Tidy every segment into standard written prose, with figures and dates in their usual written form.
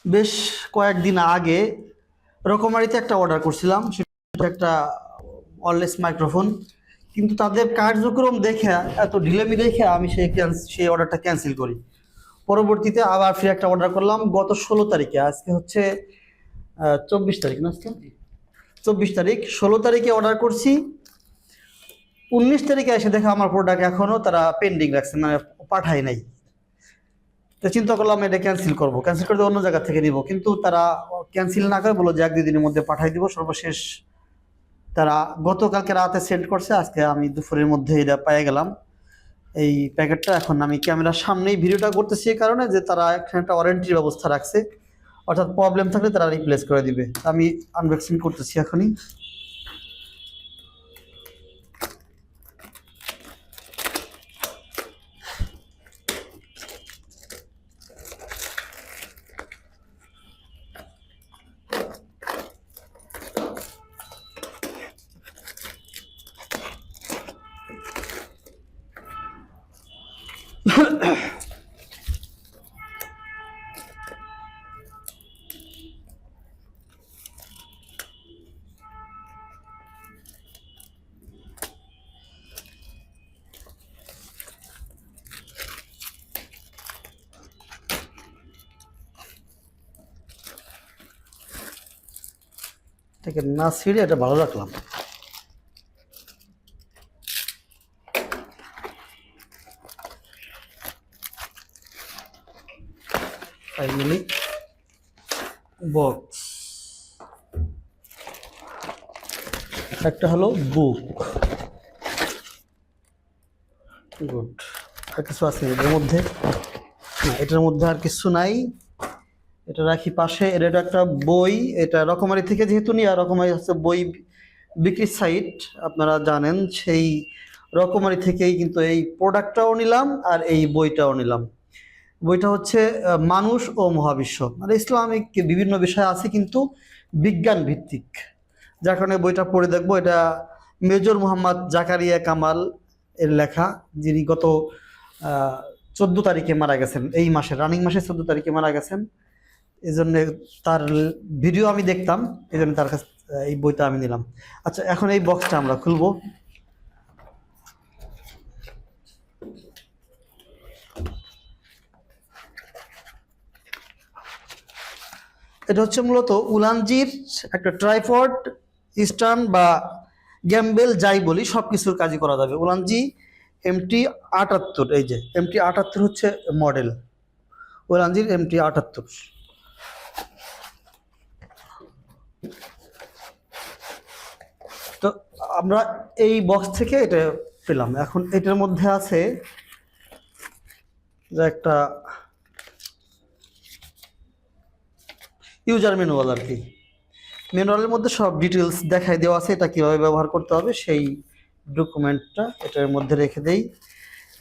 বেশ কয়েকদিন আগে রকমারিতে একটা অর্ডার করছিলাম, সেটা একটা ওয়্যারলেস মাইক্রোফোন। কিন্তু তাদের কার্যক্রম দেখে, এত ঢিলেমি দেখে আমি সেই অর্ডারটা ক্যান্সেল করি। পরবর্তীতে আবার ফিরে একটা অর্ডার করলাম গত 16 তারিখে। আজকে হচ্ছে 24 তারিখ না, আজকে 24 তারিখ। 16 তারিখে অর্ডার করছি, 19 তারিখে এসে দেখে আমার প্রোডাক্ট এখনো তারা পেন্ডিং রাখছে, মানে পাঠায় নাই। তো চিন্তা করলাম এটা ক্যান্সেল করবো, ক্যান্সেল করে অন্য জায়গা থেকে নিব, কিন্তু তারা ক্যান্সেল না করে বললো যে 1-2 দিনের মধ্যে পাঠাই দিব। সর্বশেষ তারা গতকালকে রাতে সেন্ড করছে, আজকে আমি দুপুরের মধ্যে এটা পেয়ে গেলাম এই প্যাকেটটা। এখন আমি ক্যামেরার সামনেই ভিডিওটা করতেছি এই কারণে যে তারা একটা ওয়ারেন্টির ব্যবস্থা রাখছে, অর্থাৎ প্রবলেম থাকলে তারা রিপ্লেস করে দিবে। আমি আনবক্সিং করতেছি এখনই। এটাকে না ছিঁড়ে এটা ভালো রাখলাম। ফাইনালি বক্স, একটা হলো বুক। গুড। আর কিছু আছে এটার মধ্যে? না, এটার মধ্যে আর কিছু নাই। এটা রাখি পাশে। এটা একটা বই, এটা রকমারি থেকে যেহেতু নিয়ে, রকমারি হচ্ছে বই বিক্রির সাইট, আপনারা জানেন। সেই রকমারি থেকেই কিন্তু এই প্রোডাক্টটাও নিলাম আর এই বইটাও নিলাম। বইটা হচ্ছে মানুষ ও মহাবিশ্ব, মানে ইসলামিক বিভিন্ন বিষয় আছে কিন্তু বিজ্ঞান ভিত্তিক, যার কারণে বইটা পড়ে দেখবো। এটা মেজর মোহাম্মদ জাকারিয়া কামাল এর লেখা, যিনি গত 14 তারিখে মারা গেছেন, এই মাসে রানিং মাসে 14 তারিখে মারা গেছেন। এই জন্য তার ভিডিও আমি দেখতাম, এই জন্য তার কাছে এই বইটা আমি নিলাম। আচ্ছা, এখন এই বক্সটা আমরা খুলবো। এটা হচ্ছে মূলত উলানজির একটা ট্রাইপড, স্ট্যান্ড বা গ্যাম্বেল যাই বলি, সব কিছুর কাজই করা যাবে। উলানজি MT78, এই যে MT78 হচ্ছে মডেল, উলানজির MT78। তো আমরা এই বক্স থেকে এটা পেলাম। এখন এটার মধ্যে আছে যে একটা ইউজার ম্যানুয়াল আর কি। ম্যানুয়ালের মধ্যে সব ডিটেলস দেখাই দেওয়া আছে, এটা কিভাবে ব্যবহার করতে হবে সেই ডকুমেন্টটা এটার মধ্যে রেখে দেই।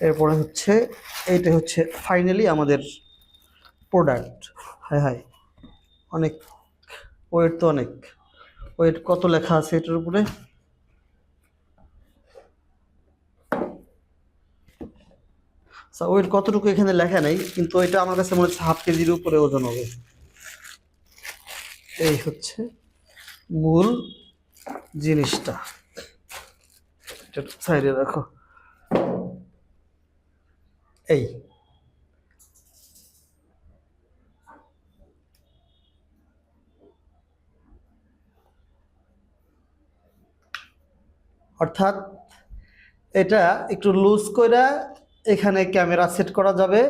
এরপরে হচ্ছে এইটা হচ্ছে ফাইনালি আমাদের প্রোডাক্ট। হ্যাঁ হ্যাঁ, অনেক ওয়েট, তো অনেক ওয়েট। কত লেখা আছে এটার উপরে? ওয়েট কতটুকু এখানে লেখা নেই, কিন্তু এটা আমার কাছে মনে হচ্ছে 1/2 কেজির উপরে ওজন হবে। এই হচ্ছে মূল জিনিসটা, এটা সাইডে রাখো। এই অর্থাৎ এটা একটু লুজ করে এখানে ক্যামেরা সেট করা যাবে,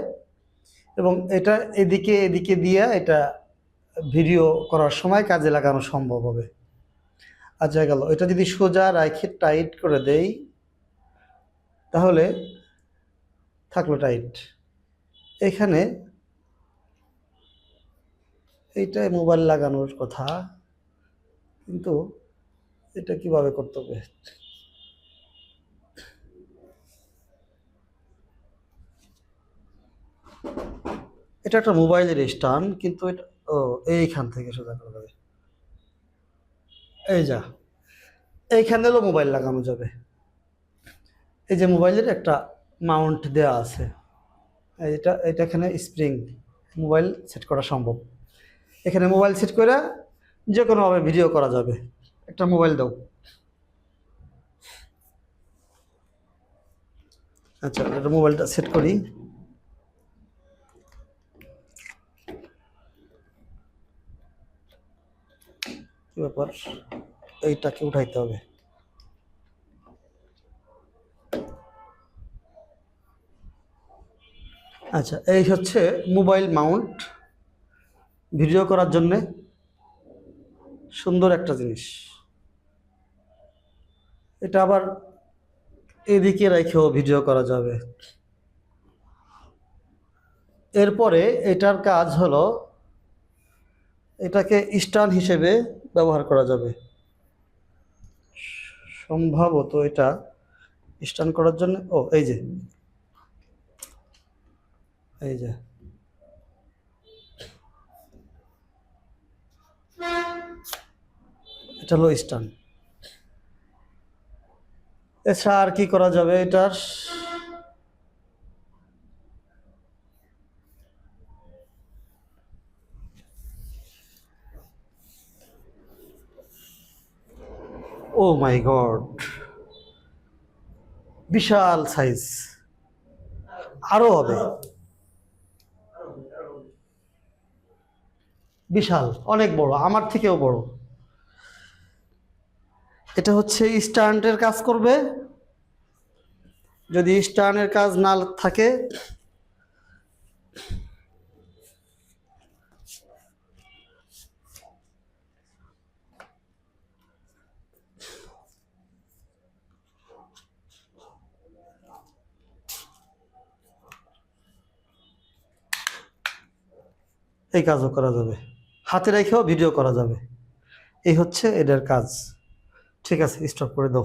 এবং এটা এদিকে এদিকে দিয়ে এটা ভিডিও করার সময় কাজে লাগানো সম্ভব হবে। আচ্ছা, গেল। এটা যদি সোজা রাখে টাইট করে দেই তাহলে থাকলো টাইট। এখানে এইটাই মোবাইল লাগানোর কথা, কিন্তু এটা কিভাবে করতে হবে? এটা একটা মোবাইলের স্ট্যান্ড, কিন্তু এটা এইখান থেকে সোজা করা যাবে। এই যা, এইখানে হলো মোবাইল লাগানো যাবে। এই যে মোবাইলের একটা মাউন্ট দেওয়া আছে, এটা এটা এখানে স্প্রিং, মোবাইল সেট করা সম্ভব। এখানে মোবাইল সেট করে যে কোনোভাবে ভিডিও করা যাবে। একটা মোবাইল দাও। আচ্ছা, এটা মোবাইলটা সেট করি। কি ব্যাপার, এইটাকে উঠাইতে হবে। আচ্ছা, এই হচ্ছে মোবাইল মাউন্ট, ভিডিও করার জন্য সুন্দর একটা জিনিস। এটা আবার এদিকে রেখেও ভিডিও করা যাবে। এরপরে এটার কাজ হলো এটাকে স্ট্যান্ড হিসেবে ব্যবহার করা যাবে। সম্ভবত এটা স্ট্যান্ড করার জন্য, এই যে এটা হলো স্ট্যান্ড। এছাড়া আর কি করা যাবে এটার? ও মাই গড, বিশাল সাইজ, আরো হবে, বিশাল, অনেক বড়, আমার থেকেও বড়। এটা হচ্ছে স্ট্যান্ডের কাজ করবে। যদি স্ট্যান্ডের কাজ না থাকে এই কাজও করা যাবে, হাতে রেখেও ভিডিও করা যাবে। এই হচ্ছে এদের কাজ। ঠিক আছে, স্টপ করে দাও।